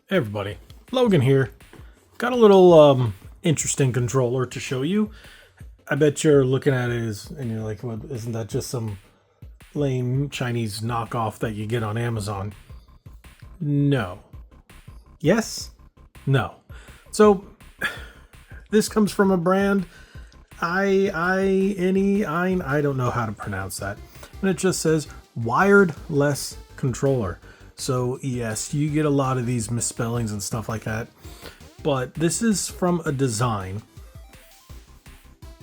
Hey everybody, Logan here. Got a little interesting controller to show you. I bet you're looking at it and you're like, "What? Isn't that just some lame Chinese knockoff that you get on Amazon?" No. Yes. No. So this comes from a brand I don't know how to pronounce that, and it just says wireless controller. So yes, you get a lot of these misspellings and stuff like that, but this is from a design.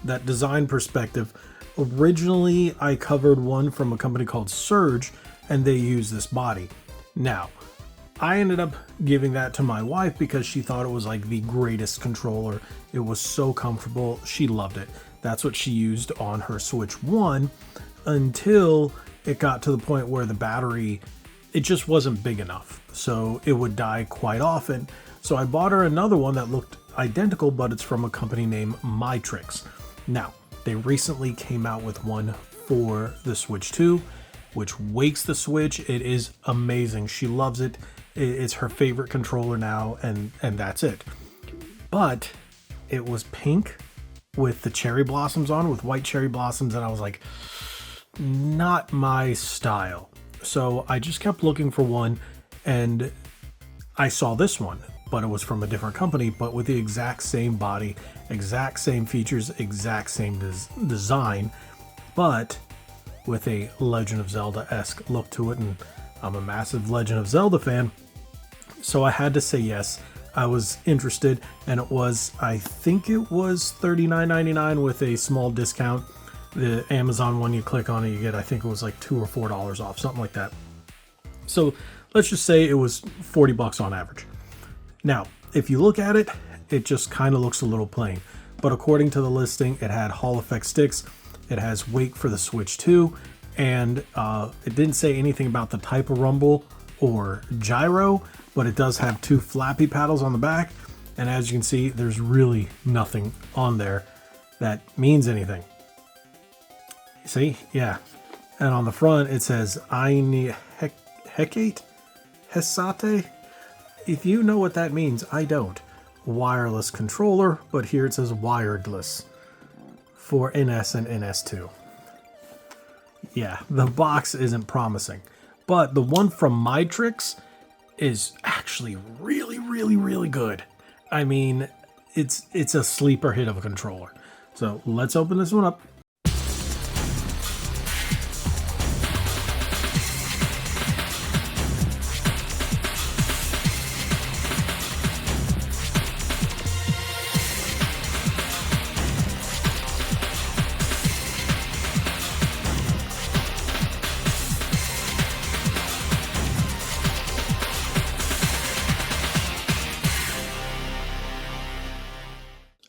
That design perspective. Originally, I covered one from a company called Surge, and they use this body. Now, I ended up giving that to my wife because she thought it was like the greatest controller. It was so comfortable. She loved it. That's what she used on her Switch 1 until it got to the point where the battery, it just wasn't big enough. So it would die quite often. So I bought her another one that looked identical, but it's from a company named Mytrix. Now, they recently came out with one for the Switch 2, which wakes the Switch. It is amazing. She loves it. It's her favorite controller now, and that's it. But it was pink with the cherry blossoms on, with white cherry blossoms, and I was like, not my style. So I just kept looking for one, and I saw this one, but it was from a different company, but with the exact same body, exact same features, exact same design, but with a Legend of Zelda-esque look to it, and I'm a massive Legend of Zelda fan, so I had to say yes. I was interested, and it was, I think it was $39.99 with a small discount. The Amazon one, you click on it, you get, I think it was like $2 or $4 off, something like that. So let's just say it was 40 bucks on average. Now, if you look at it, it just kind of looks a little plain. But according to the listing, it had Hall effect sticks, it has wake for the Switch 2, and it didn't say anything about the type of rumble or gyro, but it does have two flappy paddles on the back. And as you can see, there's really nothing on there that means anything. See? Yeah. And on the front, it says Aini Hecate? Hesate? If you know what that means, I don't. Wireless controller, but here it says wireless for NS and NS2. Yeah, the box isn't promising. But the one from Mytrix is actually really good. I mean, it's a sleeper hit of a controller. So let's open this one up.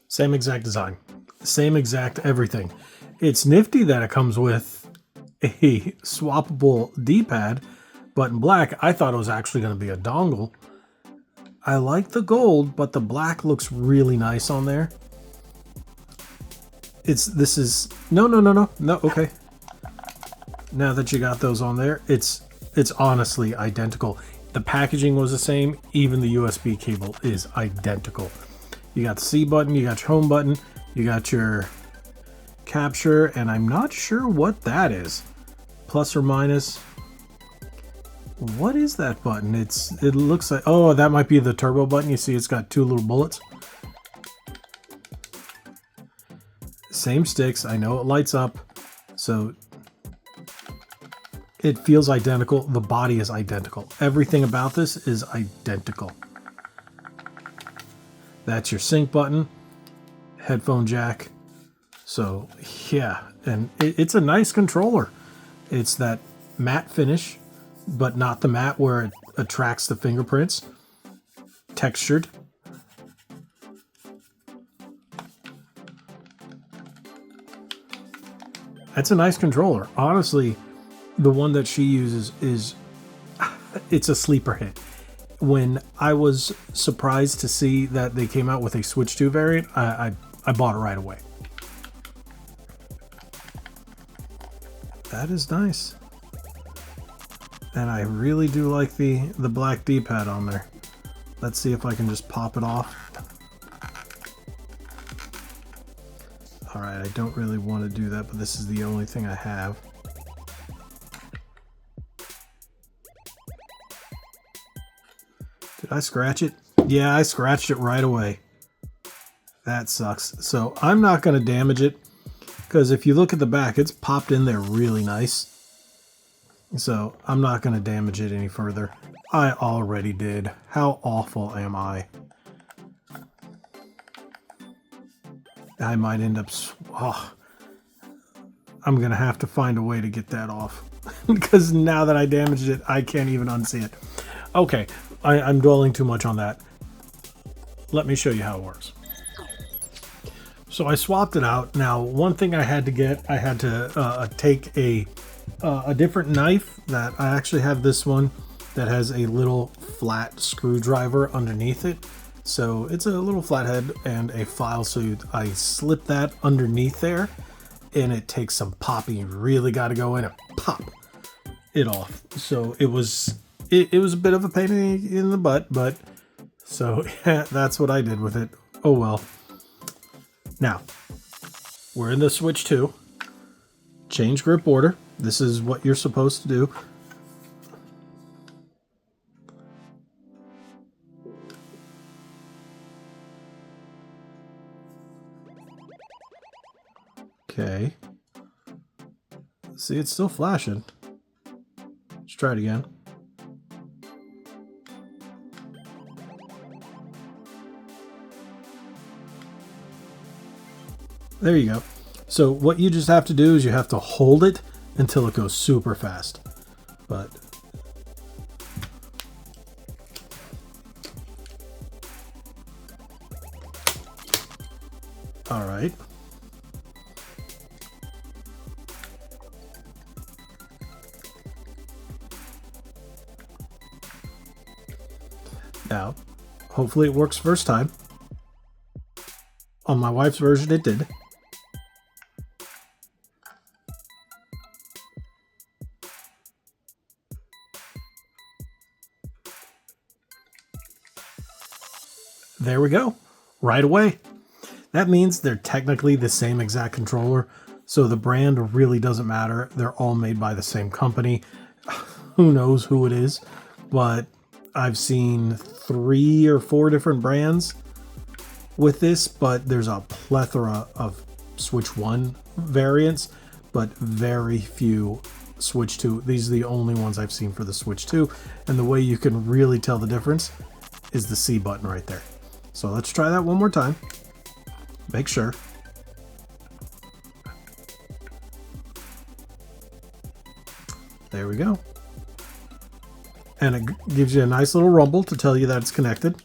Same exact design, same exact everything. It's nifty that it comes with a swappable D-pad, but in black. I thought it was actually going to be a dongle. I like the gold, but the black looks really nice on there. No, okay. Now that you got those on there, it's honestly identical. The packaging was the same, even the USB cable is identical. You got the C button, you got your home button, you got your capture, and I'm not sure what that is. Plus or minus. What is that button? It looks like, oh, that might be the turbo button. You see it's got two little bullets. Same sticks. I know it lights up. So it feels identical. The body is identical. Everything about this is identical. That's your sync button, headphone jack. So yeah, and it's a nice controller. It's that matte finish, but not the matte where it attracts the fingerprints. Textured. That's a nice controller. Honestly, the one that she uses is, it's a sleeper hit. When I was surprised to see that they came out with a Switch 2 variant, I bought it right away. That is nice. And I really do like the black D-pad on there. Let's see if I can just pop it off. All right, I don't really want to do that, but this is the only thing I have. Did I scratch it? Yeah, I scratched it right away. That sucks. So I'm not going to damage it because if you look at the back, it's popped in there really nice. So I'm not going to damage it any further. I already did. How awful am I? I might end up... Oh, I'm going to have to find a way to get that off. Because now that I damaged it, I can't even unsee it. Okay, I'm dwelling too much on that. Let me show you how it works. So I swapped it out. Now, one thing I had to get, I had to take a different knife. That I actually have this one that has a little flat screwdriver underneath it. So it's a little flathead and a file. So I slip that underneath there, and it takes some popping. You really got to go in and pop it off. So it was a bit of a pain in the butt, but so yeah, that's what I did with it. Oh well. Now we're in the Switch 2. Change grip order. This is what you're supposed to do. Okay. See, it's still flashing. Let's try it again. There you go. So what you just have to do is you have to hold it until it goes super fast. But all right. Now, hopefully it works first time. On my wife's version, it did. There we go. Right away. That means they're technically the same exact controller, so the brand really doesn't matter. They're all made by the same company. Who knows who it is, but I've seen 3 or 4 different brands with this, but there's a plethora of Switch 1 variants, but very few Switch 2. These are the only ones I've seen for the Switch 2, and the way you can really tell the difference is the C button right there. So let's try that one more time. Make sure. There we go. And it gives you a nice little rumble to tell you that it's connected.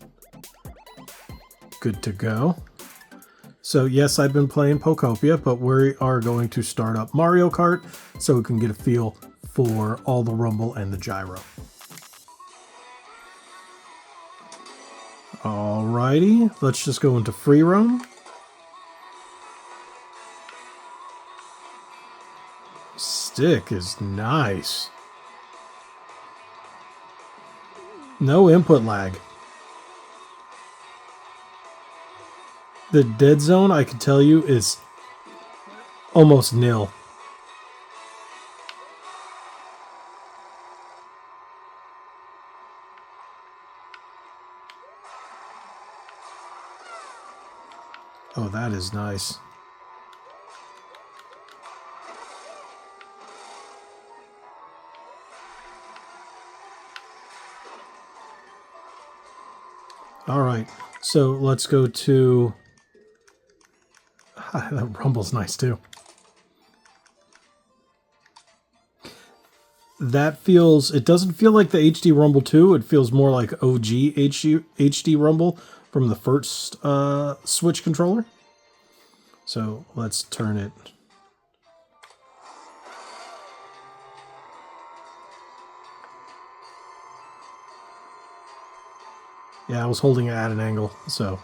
Good to go. So yes, I've been playing Pokopia, but we are going to start up Mario Kart so we can get a feel for all the rumble and the gyro. Alrighty, let's just go into free roam. Stick is nice. No input lag. The dead zone, I can tell you, is almost nil. Oh, that is nice. All right, so let's go to... That rumble's nice too. That feels... It doesn't feel like the HD Rumble 2. It feels more like OG HD Rumble from the first Switch controller. So let's turn it. Yeah, I was holding it at an angle, so.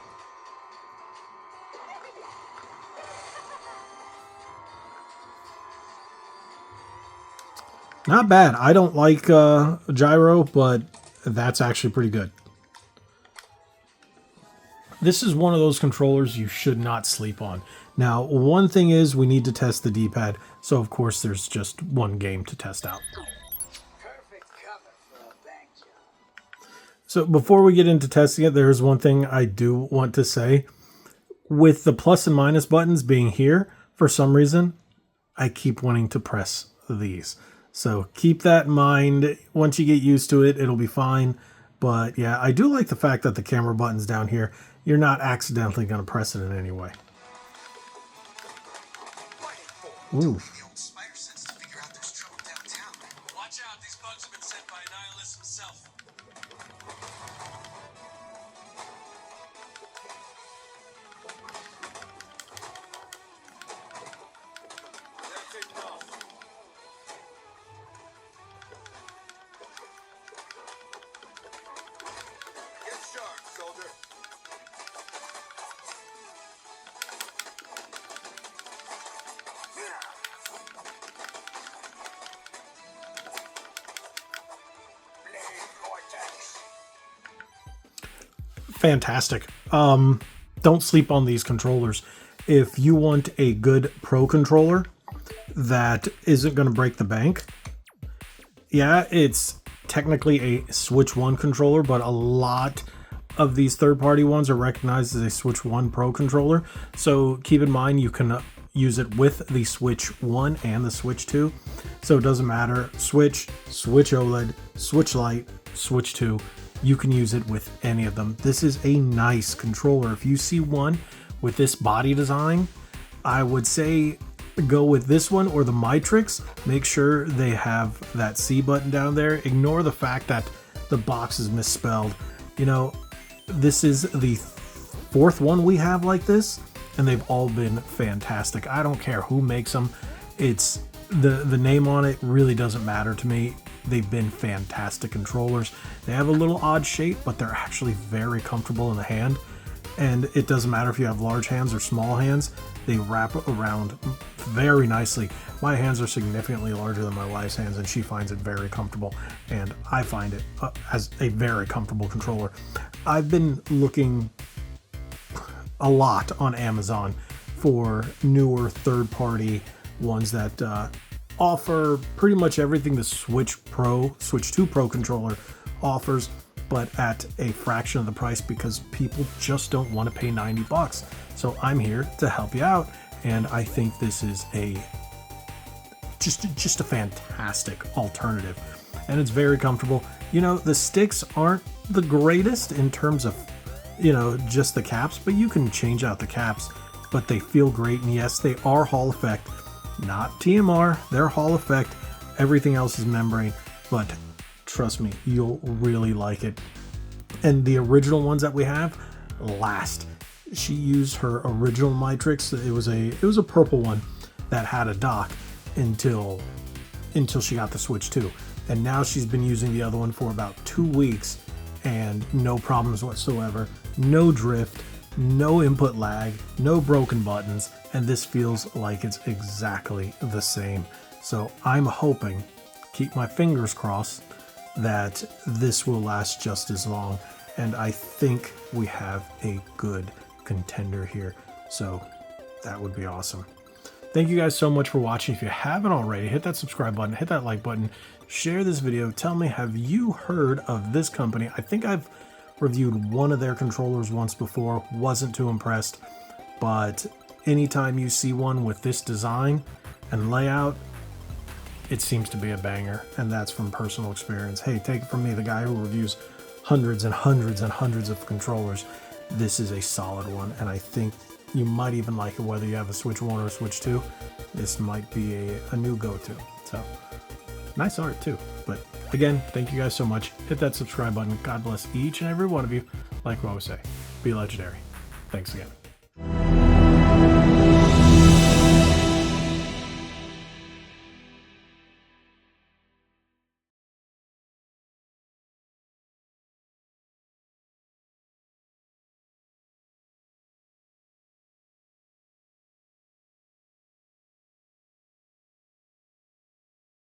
Not bad. I don't like gyro, but that's actually pretty good. This is one of those controllers you should not sleep on. Now, one thing is we need to test the D-pad, so of course there's just one game to test out. Perfect cover for a bank job. So before we get into testing it, there's one thing I do want to say. With the plus and minus buttons being here, for some reason, I keep wanting to press these. So keep that in mind. Once you get used to it, it'll be fine. But yeah, I do like the fact that the camera button's down here. You're not accidentally going to press it in any way. Ooh. Watch out, these bugs have been sent by Nihilus himself. Get sharp, soldier. Blade vortex. Fantastic. Don't sleep on these controllers. If you want a good pro controller that isn't going to break the bank, yeah, it's technically a Switch 1 controller, but a lot of these third-party ones are recognized as a Switch 1 Pro controller. So keep in mind you can use it with the Switch 1 and the Switch 2. So it doesn't matter. Switch, Switch OLED, Switch Lite, Switch 2. You can use it with any of them. This is a nice controller. If you see one with this body design, I would say go with this one or the Matrix. Make sure they have that C button down there. Ignore the fact that the box is misspelled. You know, this is the fourth one we have like this, and they've all been fantastic. I don't care who makes them. It's the name on it really doesn't matter to me. They've been fantastic controllers. They have a little odd shape, but they're actually very comfortable in the hand. And it doesn't matter if you have large hands or small hands, they wrap around very nicely. My hands are significantly larger than my wife's hands, and she finds it very comfortable, and I find it as a very comfortable controller. I've been looking a lot on Amazon for newer third-party ones that offer pretty much everything the Switch 2 Pro controller offers, but at a fraction of the price because people just don't want to pay 90 bucks. So I'm here to help you out, and I think this is just a fantastic alternative, and it's very comfortable. You know, the sticks aren't the greatest in terms of, you know, just the caps, but you can change out the caps, but they feel great. And yes, they are Hall effect, not TMR. They're Hall effect. Everything else is membrane, but trust me, you'll really like it. And the original ones that we have last. She used her original Matrix. It was a purple one that had a dock until she got the Switch 2. And now she's been using the other one for about 2 weeks and no problems whatsoever. No drift, no input lag, no broken buttons, and this feels like it's exactly the same. So I'm hoping, keep my fingers crossed, that this will last just as long, and I think we have a good contender here, so that would be awesome. Thank you guys so much for watching. If you haven't already, hit that subscribe button, hit that like button, share this video, tell me, have you heard of this company? I think I've reviewed one of their controllers once before, wasn't too impressed, but anytime you see one with this design and layout, it seems to be a banger, and that's from personal experience. Hey, take it from me, the guy who reviews hundreds and hundreds and hundreds of controllers. This is a solid one, and I think you might even like it whether you have a Switch 1 or a Switch 2. This might be a new go-to. So, nice art too. But again, thank you guys so much. Hit that subscribe button. God bless each and every one of you. Like we always say, be legendary. Thanks again.